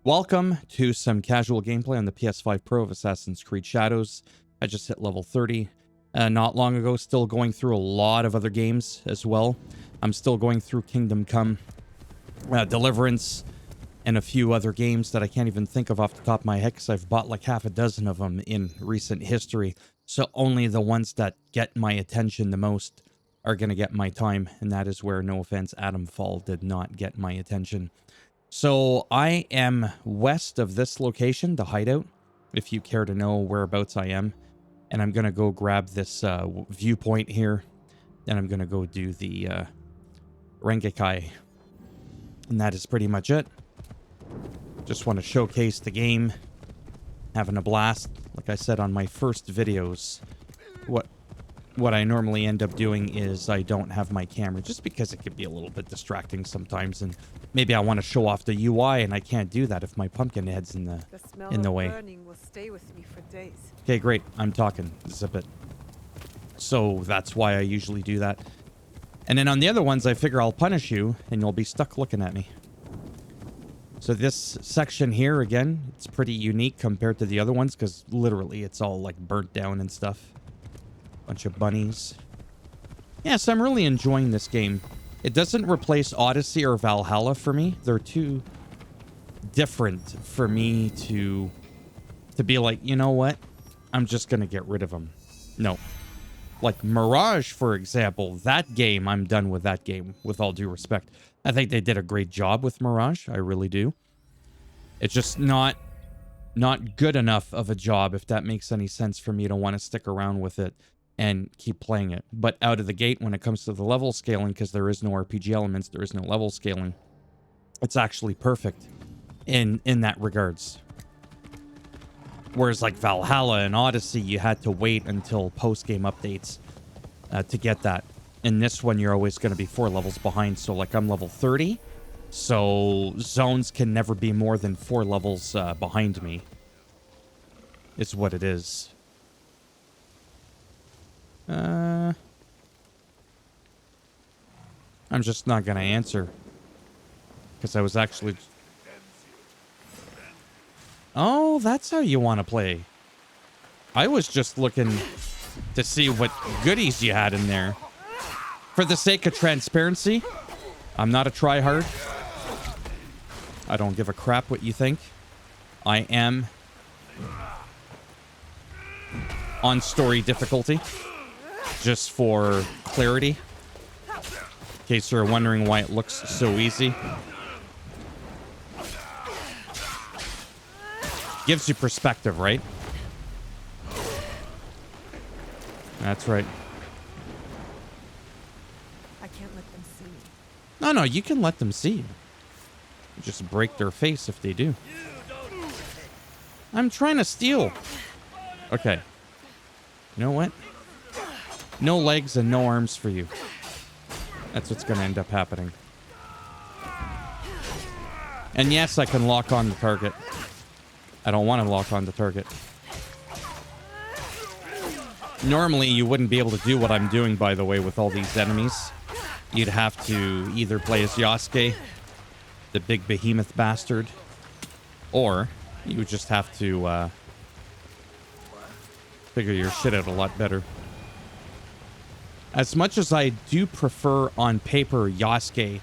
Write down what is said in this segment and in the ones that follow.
Welcome to some casual gameplay on the PS5 Pro of Assassin's Creed Shadows. I just hit level 30 not long ago, still going through a lot of other games as well. I'm still going through Kingdom Come, Deliverance, and a few other games that I can't even think of off the top of my head because I've bought like half a dozen of them in recent history. So only the ones that get my attention the most are going to get my time, and that is where, no offense, Adam Fall did not get my attention. So I am west of this location, the hideout, if you care to know whereabouts I am. And I'm going to go grab this viewpoint here. Then I'm going to go do the Rengekai. And that is pretty much it. Just want to showcase the game. Having a blast. Like I said on my first videos, what I normally end up doing is I don't have my camera just because it can be a little bit distracting sometimes, and maybe I want to show off the UI and I can't do that if my pumpkin head's in the way. Will stay with me for days. Okay, great. I'm talking. Zip it. So that's why I usually do that. And then on the other ones, I figure I'll punish you and you'll be stuck looking at me. So this section here, again, it's pretty unique compared to the other ones because literally it's all like burnt down and stuff. Bunch of bunnies. Yeah, so I'm really enjoying this game. It doesn't replace Odyssey or Valhalla for me. They're too different for me to be like, you know what? I'm just going to get rid of them. No. Like Mirage, for example, that game, I'm done with that game, with all due respect. I think they did a great job with Mirage. I really do. It's just not good enough of a job, if that makes any sense, for me to want to stick around with it and keep playing it. But out of the gate, when it comes to the level scaling, because there is no RPG elements, there is no level scaling, it's actually perfect in that regards. Whereas like Valhalla and Odyssey, you had to wait until post-game updates to get that. In this one, you're always going to be 4 levels behind. So like I'm level 30, so zones can never be more than 4 levels behind me. Is what it is. I'm just not gonna answer because I was actually... Oh, that's how you want to play. I was just looking to see what goodies you had in there. For the sake of transparency, I'm not a tryhard. I don't give a crap what you think. I am on story difficulty. Just for clarity, in case you're wondering why it looks so easy. Gives you perspective, right? That's right. I can't let them see me. No, you can let them see you. Just break their face if they do. I'm trying to steal. Okay. You know what? No legs and no arms for you. That's what's going to end up happening. And yes, I can lock on the target. I don't want to lock on the target. Normally, you wouldn't be able to do what I'm doing, by the way, with all these enemies. You'd have to either play as Yasuke, the big behemoth bastard, or you would just have to figure your shit out a lot better. As much as I do prefer on paper Yasuke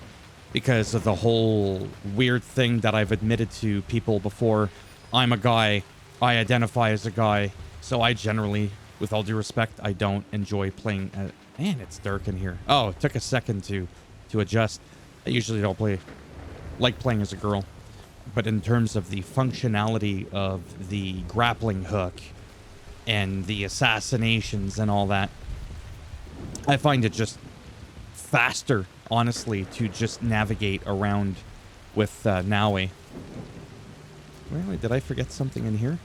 because of the whole weird thing that I've admitted to people before, I'm a guy, I identify as a guy, so I generally, with all due respect, I don't enjoy playing... man, it's dark in here. Oh, it took a second to adjust. I usually don't like playing as a girl. But in terms of the functionality of the grappling hook and the assassinations and all that, I find it just faster, honestly, to just navigate around with Naue. Really, did I forget something in here?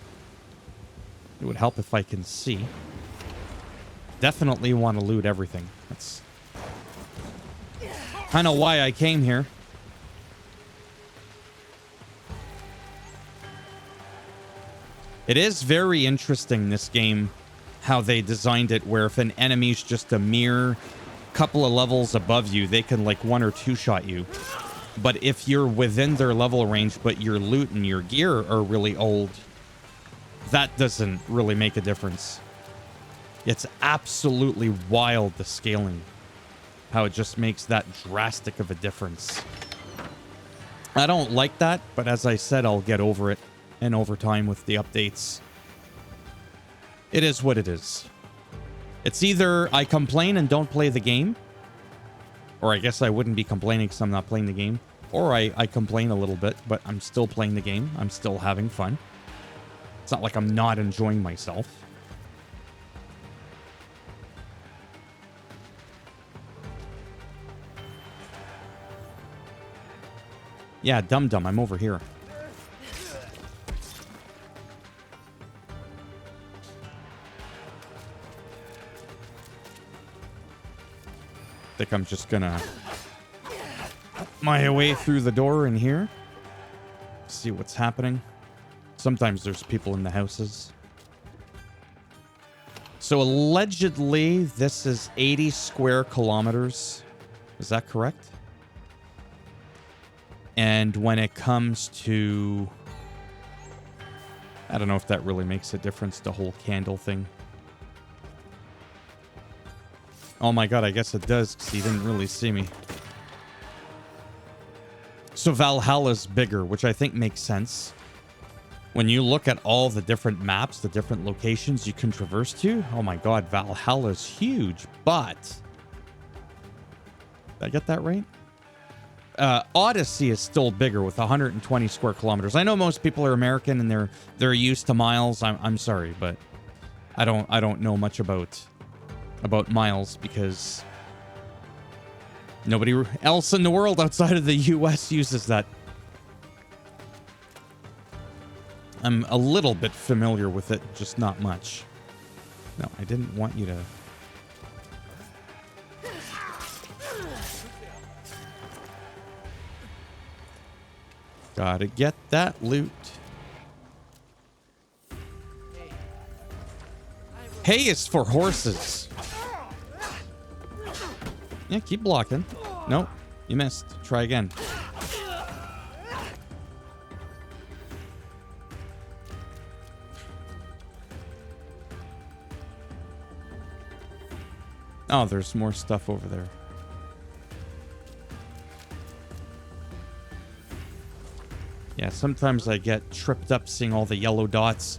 It would help if I can see. Definitely want to loot everything. That's kind of why I came here. It is very interesting, this game, how they designed it, where if an enemy's just a mere couple of levels above you, they can like 1 or 2 shot you. But if you're within their level range, but your loot and your gear are really old, that doesn't really make a difference. It's absolutely wild, the scaling. How it just makes that drastic of a difference. I don't like that, but as I said, I'll get over it. And over time with the updates. It is what it is. It's either I complain and don't play the game, or I guess I wouldn't be complaining because I'm not playing the game, or I complain a little bit, but I'm still playing the game. I'm still having fun. It's not like I'm not enjoying myself. Yeah, dum-dum, I'm over here. I think I'm just gonna my way through the door in here. See what's happening. Sometimes there's people in the houses. So allegedly, this is 80 square kilometers. Is that correct? And when it comes to... I don't know if that really makes a difference, the whole candle thing. Oh my god, I guess it does, because he didn't really see me. So Valhalla's bigger, which I think makes sense. When you look at all the different maps, the different locations you can traverse to, oh my god, Valhalla's huge, but... Did I get that right? Odyssey is still bigger with 120 square kilometers. I know most people are American and they're used to miles. I'm sorry, but I don't know much about miles because nobody else in the world outside of the US uses that. I'm a little bit familiar with it, just not much. No, I didn't want you to... Gotta get that loot. Hay is for horses. Yeah, keep blocking. Nope, you missed. Try again. Oh, there's more stuff over there. Yeah, sometimes I get tripped up seeing all the yellow dots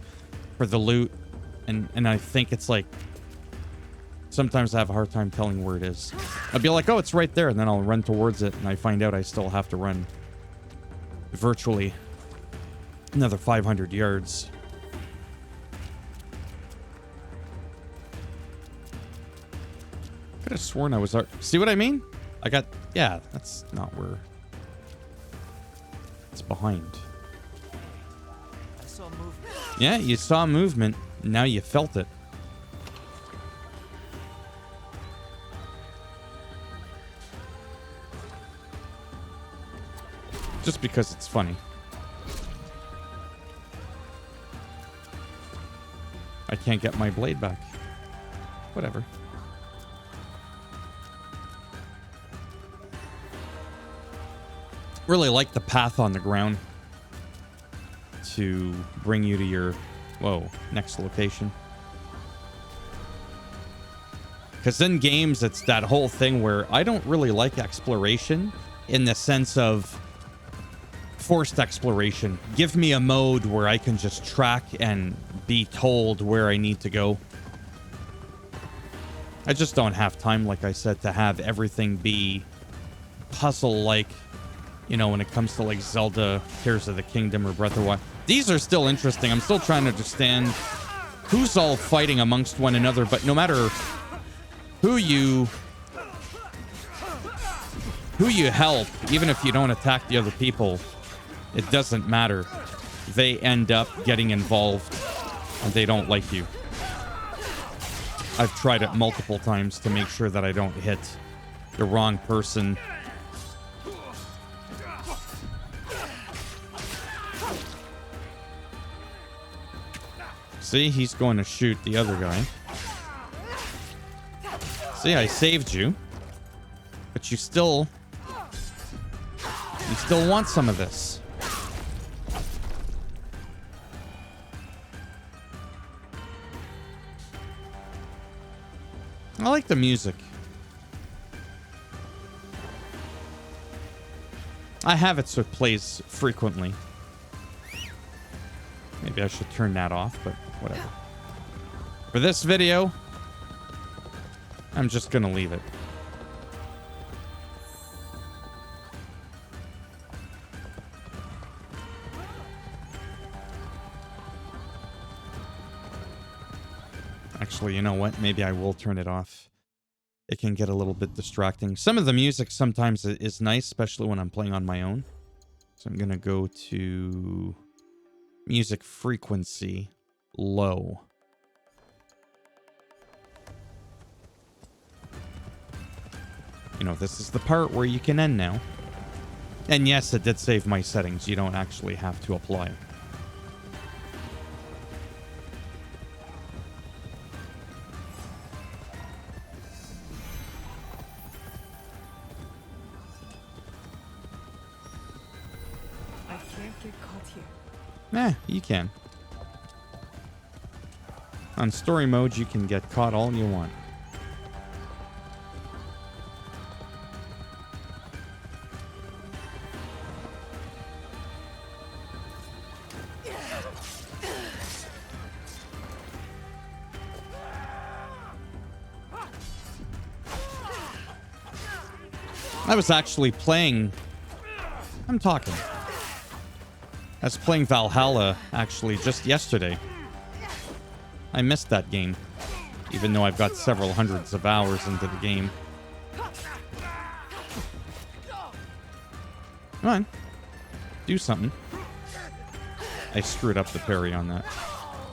for the loot, and I think it's like... Sometimes I have a hard time telling where it is. I'll be like, oh, it's right there, and then I'll run towards it, and I find out I still have to run virtually another 500 yards. Could have sworn I was... See what I mean? I got... Yeah, that's not where... It's behind. I saw movement. Yeah, you saw movement. Now you felt it. Just because it's funny. I can't get my blade back. Whatever. Really like the path on the ground to bring you to your, next location. Because in games, it's that whole thing where I don't really like exploration in the sense of forced exploration. Give me a mode where I can just track and be told where I need to go. I just don't have time, like I said, to have everything be puzzle-like. You know, when it comes to like Zelda, Tears of the Kingdom, or Breath of the Wild. These are still interesting. I'm still trying to understand who's all fighting amongst one another, but no matter who you help, even if you don't attack the other people, it doesn't matter. They end up getting involved and they don't like you. I've tried it multiple times to make sure that I don't hit the wrong person. See, he's going to shoot the other guy. See, I saved you. But you still You still want some of this. I like the music. I have it so it plays frequently. Maybe I should turn that off, but whatever. For this video, I'm just gonna leave it. Actually, you know what? Maybe I will turn it off. It can get a little bit distracting. Some of the music sometimes is nice, especially when I'm playing on my own. So I'm gonna go to music frequency low. You know, this is the part where you can end now. And yes, it did save my settings. You don't actually have to apply it. I can't get caught here. You can. On story mode, you can get caught all you want. I was actually playing... I'm talking. I was playing Valhalla, actually, just yesterday. I missed that game, even though I've got several hundreds of hours into the game. Come on. Do something. I screwed up the parry on that.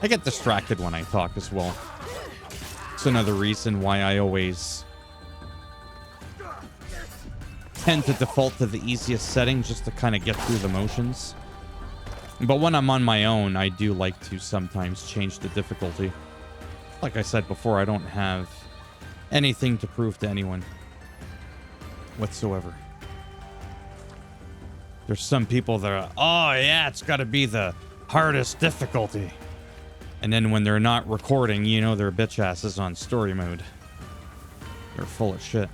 I get distracted when I talk as well. It's another reason why I always tend to default to the easiest setting just to kind of get through the motions. But when I'm on my own, I do like to sometimes change the difficulty. Like I said before, I don't have anything to prove to anyone whatsoever. There's some people that are, oh yeah, it's got to be the hardest difficulty. And then when they're not recording, you know their bitch asses on story mode. They're full of shit.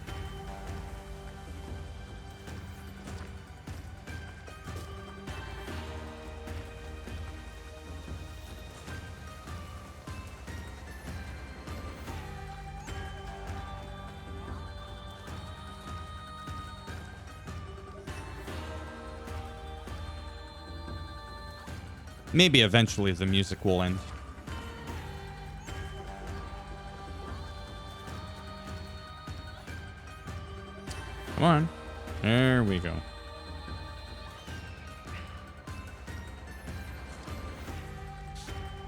Maybe eventually the music will end. Come on. There we go.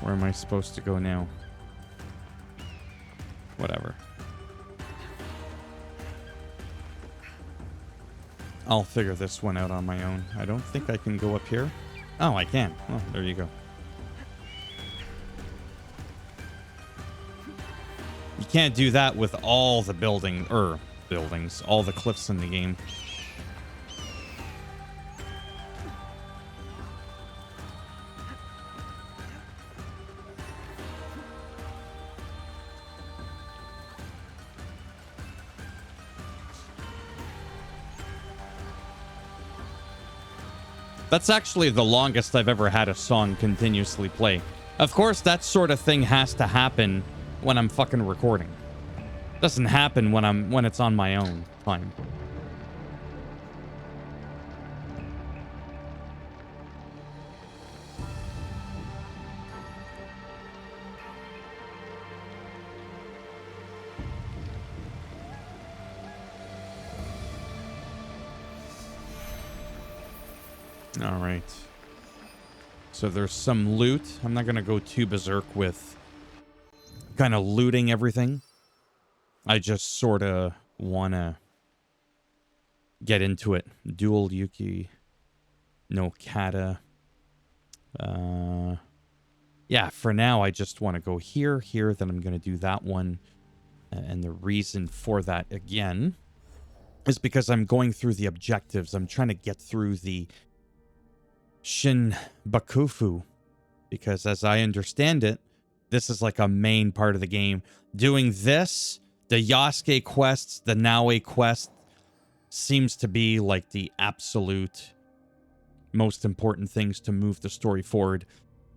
Where am I supposed to go now? Whatever. I'll figure this one out on my own. I don't think I can go up here. Oh, I can. Oh, there you go. You can't do that with all the buildings, all the cliffs in the game. That's actually the longest I've ever had a song continuously play. Of course, that sort of thing has to happen when I'm fucking recording. It doesn't happen when it's on my own time. All right. So there's some loot. I'm not going to go too berserk with kind of looting everything. I just sort of want to get into it. Dual Yuki. No kata. Yeah, for now, I just want to go here, then I'm going to do that one. And the reason for that, again, is because I'm going through the objectives. I'm trying to get through the Shin Bakufu, because as I understand it, this is like a main part of the game. Doing this, the Yasuke quests, the Naoe quest, seems to be like the absolute most important things to move the story forward.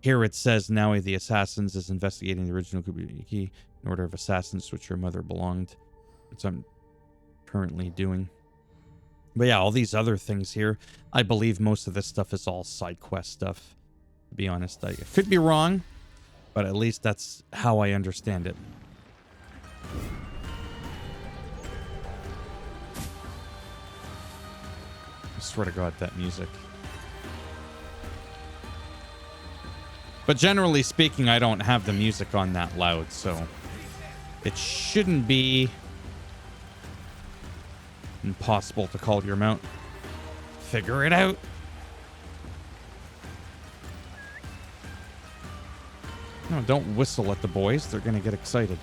Here it says Naoe the Assassins is investigating the original Kubiki, an order of assassins to which her mother belonged. Which I'm currently doing. But yeah, all these other things here, I believe most of this stuff is all side quest stuff. To be honest, I could be wrong, but at least that's how I understand it. I swear to God, that music. But generally speaking, I don't have the music on that loud, so it shouldn't be impossible to call your mount. Figure it out. No, don't whistle at the boys. They're going to get excited.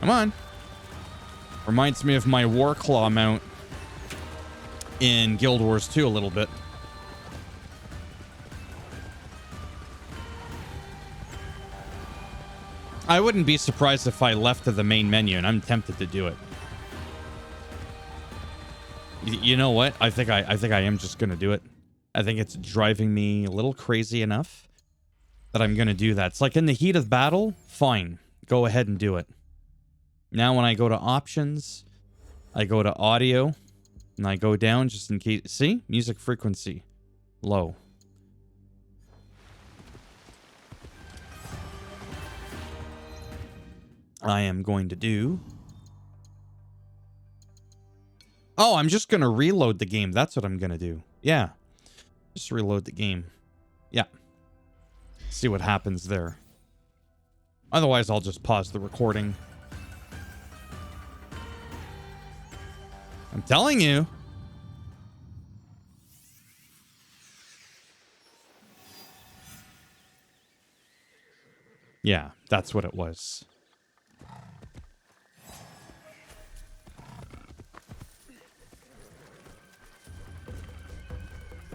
Come on. Reminds me of my Warclaw mount in Guild Wars 2 a little bit. I wouldn't be surprised if I left to the main menu, and I'm tempted to do it. You know what? I think I am just gonna do it. I think it's driving me a little crazy enough that I'm gonna do that. It's like in the heat of battle, fine. Go ahead and do it. Now when I go to options, I go to audio, and I go down just in case. See? Music frequency. Low. I am going to do... Oh, I'm just going to reload the game. That's what I'm going to do. Yeah. Just reload the game. Yeah. See what happens there. Otherwise, I'll just pause the recording. I'm telling you. Yeah, that's what it was.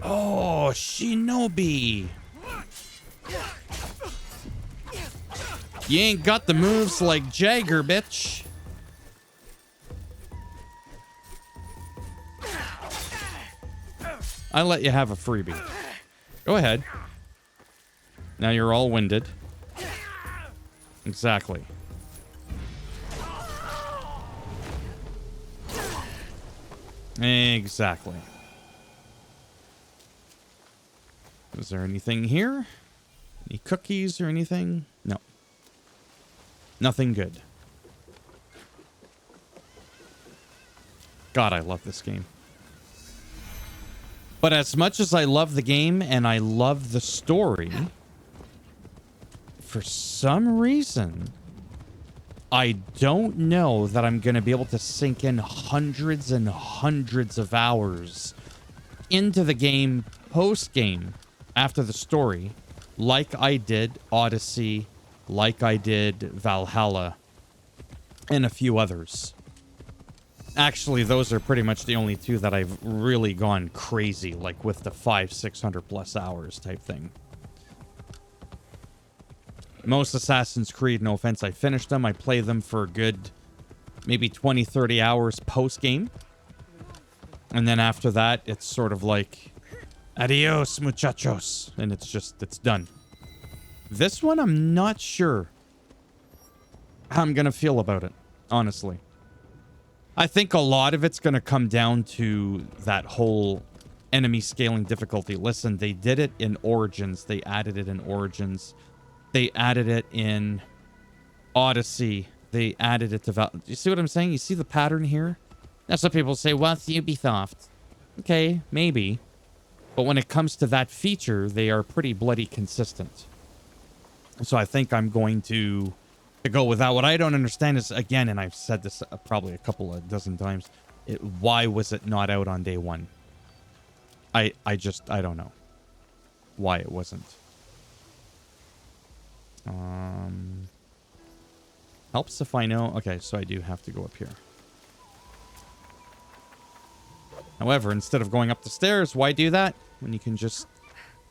Oh, Shinobi. You ain't got the moves like Jagger, bitch. I let you have a freebie. Go ahead. Now you're all winded. Exactly. Exactly. Is there anything here? Any cookies or anything? No. Nothing good. God, I love this game. But as much as I love the game and I love the story, for some reason, I don't know that I'm going to be able to sink in hundreds and hundreds of hours into the game post-game after the story, like I did Odyssey, like I did Valhalla, and a few others. Actually, those are pretty much the only two that I've really gone crazy, like with the 500-600 plus hours type thing. Most Assassin's Creed, no offense, I finished them. I play them for a good maybe 20-30 hours post-game. And then after that, it's sort of like, adios, muchachos. And it's done. This one, I'm not sure how I'm going to feel about it, honestly. I think a lot of it's going to come down to that whole enemy scaling difficulty. Listen, they did it in Origins. They added it in Origins. They added it in Odyssey. They added it to you see what I'm saying? You see the pattern here? That's what people say, well, it's Ubisoft. Okay, maybe. But when it comes to that feature, they are pretty bloody consistent. So I think I'm going to go with that. What I don't understand is, again, and I've said this probably a couple of dozen times, why was it not out on day one? I don't know why it wasn't. Helps if I know. Okay, so I do have to go up here. However, instead of going up the stairs, why do that when you can just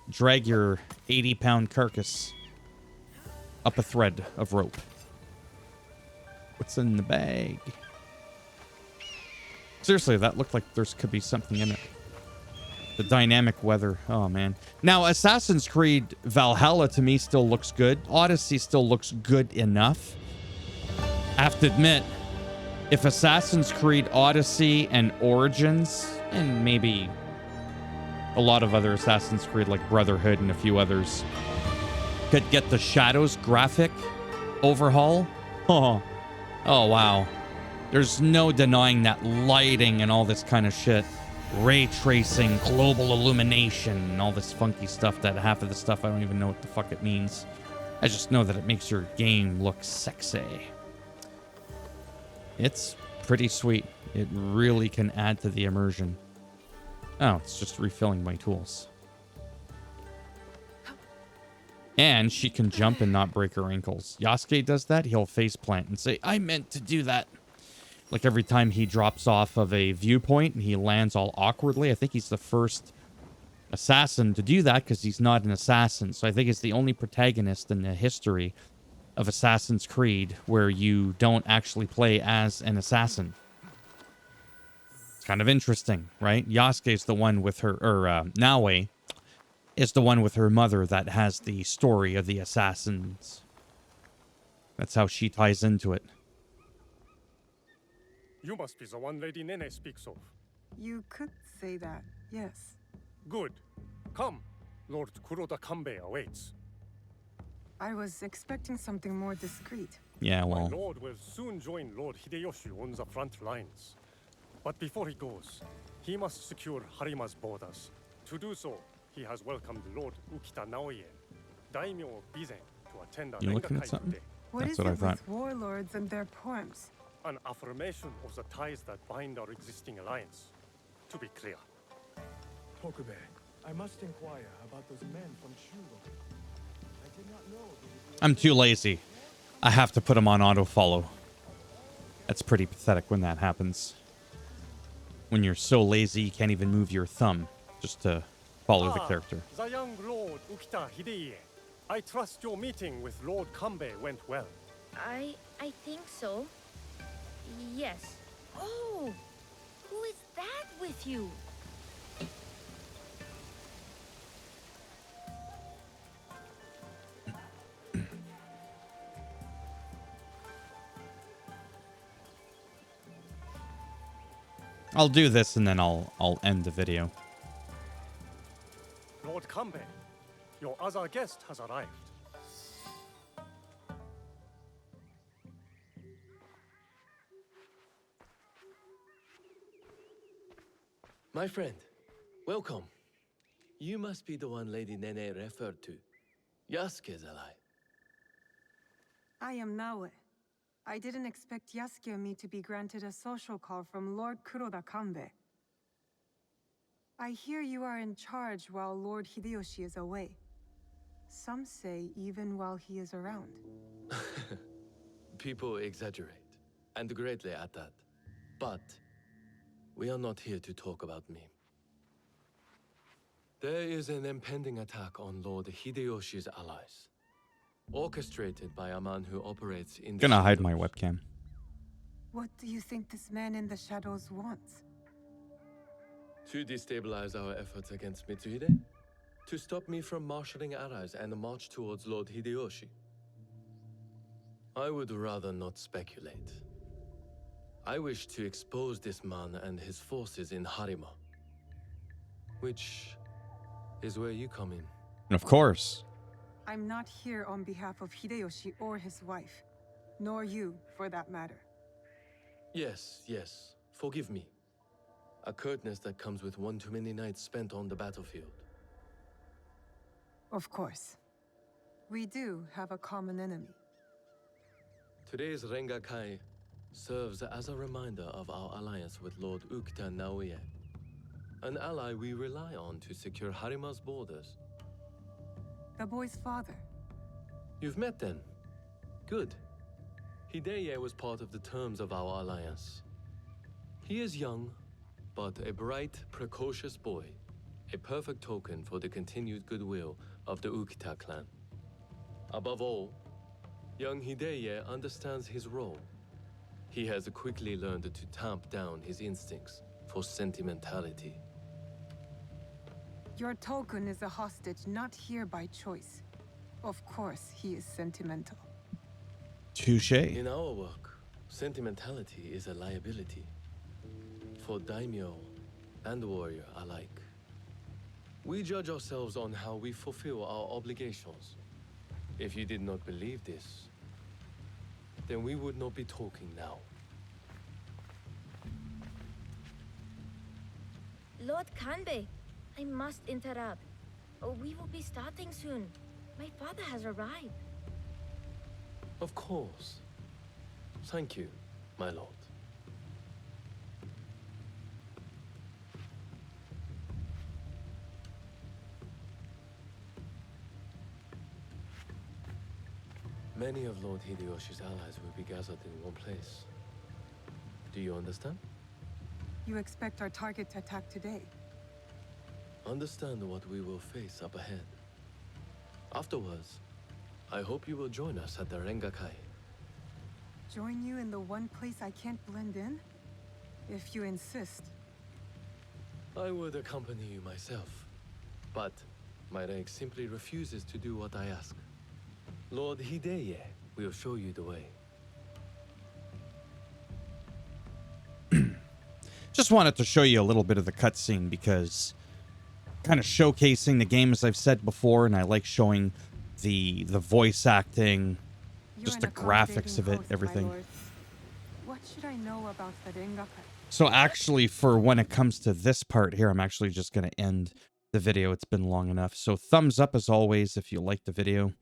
drag your 80-pound carcass up a thread of rope? What's in the bag? Seriously, that looked like there could be something in it. The dynamic weather. Oh, man. Now, Assassin's Creed Valhalla to me still looks good. Odyssey still looks good enough. I have to admit, if Assassin's Creed Odyssey and Origins, and maybe a lot of other Assassin's Creed like Brotherhood and a few others, could get the Shadows graphic overhaul. Oh, wow. There's no denying that lighting and all this kind of shit. Ray tracing, global illumination, and all this funky stuff that half of the stuff I don't even know what the fuck it means. I just know that it makes your game look sexy. It's pretty sweet. It really can add to the immersion. Oh, it's just refilling my tools. And she can jump and not break her ankles. Yasuke does that, he'll face plant and say, I meant to do that. Like every time he drops off of a viewpoint and he lands all awkwardly. I think he's the first assassin to do that because he's not an assassin. So I think it's the only protagonist in the history of Assassin's Creed where you don't actually play as an assassin. It's kind of interesting, right? Yasuke's the one with her, or Naue is the one with her mother that has the story of the assassins. That's how she ties into it. You must be the one Lady Nene speaks of. You could say that, yes. Good. Come. Lord Kuroda Kanbei awaits. I was expecting something more discreet. Yeah, My well, lord will soon join Lord Hideyoshi on the front lines. But before he goes, he must secure Harima's borders. To do so, he has welcomed Lord Ukita Naoye, daimyo of Bizen, to attend a You looking at Rengakai something? today. What That's is what I it thought. with warlords and their poems? An affirmation of the ties that bind our existing alliance. To be clear. Tokube, I must inquire about those men from Shugo. I did not know they would be... I'm too lazy. I have to put him on auto-follow. That's pretty pathetic when that happens. When you're so lazy you can't even move your thumb just to follow the character. The young Lord Ukita Hideye. I trust your meeting with Lord Kanbei went well. I think so. Yes. Oh, who is that with you? I'll do this and then I'll end the video. Lord Kanbei, your other guest has arrived. My friend, welcome. You must be the one Lady Nene referred to. Yasuke's ally. I am Naue. I didn't expect Yasuke and me to be granted a social call from Lord Kuroda Kanbei. I hear you are in charge while Lord Hideyoshi is away. Some say even while he is around. People exaggerate, and greatly at that. But we are not here to talk about me. There is an impending attack on Lord Hideyoshi's allies, orchestrated by a man who operates in the Gonna hide my shadows. webcam. What do you think this man in the shadows wants? To destabilize our efforts against Mitsuhide? To stop me from marshaling allies and march towards Lord Hideyoshi? I would rather not speculate. I wish to expose this man and his forces in Harima. Which is where you come in. And of course. I'm not here on behalf of Hideyoshi or his wife. Nor you, for that matter. Yes, forgive me. A curtness that comes with one too many nights spent on the battlefield. Of course. We do have a common enemy. Today's Rengakai serves as a reminder of our alliance with Lord Ukita Naoye. an ally we rely on to secure Harima's borders. The boy's father. You've met then? Good. Hideye was part of the terms of our alliance. He is young, but a bright, precocious boy. A perfect token for the continued goodwill of the Ukita clan. Above all, young Hideye understands his role. He has quickly learned to tamp down his instincts for sentimentality. Your token is a hostage not here by choice. Of course, he is sentimental. Touche. In our work, sentimentality is a liability. For daimyo and warrior alike. We judge ourselves on how we fulfill our obligations. If you did not believe this, then we would not be talking now. Lord Kanbei, I must interrupt. We will be starting soon. My father has arrived. Of course. Thank you, my lord. Many of Lord Hideyoshi's allies will be gathered in one place. Do you understand? You expect our target to attack today? Understand what we will face up ahead. Afterwards, I hope you will join us at the Rengakai. Join you in the one place I can't blend in? If you insist. I would accompany you myself, but my rank simply refuses to do what I ask. Lord Hideye will show you the way. Just wanted to show you a little bit of the cutscene because kind of showcasing the game, as I've said before, and I like showing the voice acting, just the graphics of it, everything. What should I know about the Rengakai? So actually, for when it comes to this part here, I'm actually just going to end the video. It's been long enough. So thumbs up as always if you like the video.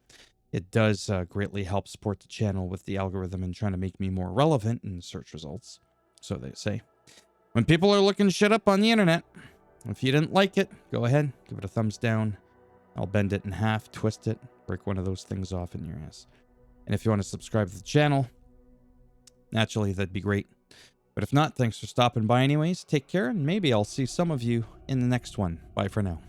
It does greatly help support the channel with the algorithm and trying to make me more relevant in the search results. So they say. When people are looking shit up on the internet, if you didn't like it, go ahead, give it a thumbs down. I'll bend it in half, twist it, break one of those things off in your ass. And if you want to subscribe to the channel, naturally, that'd be great. But if not, thanks for stopping by anyways. Take care, and maybe I'll see some of you in the next one. Bye for now.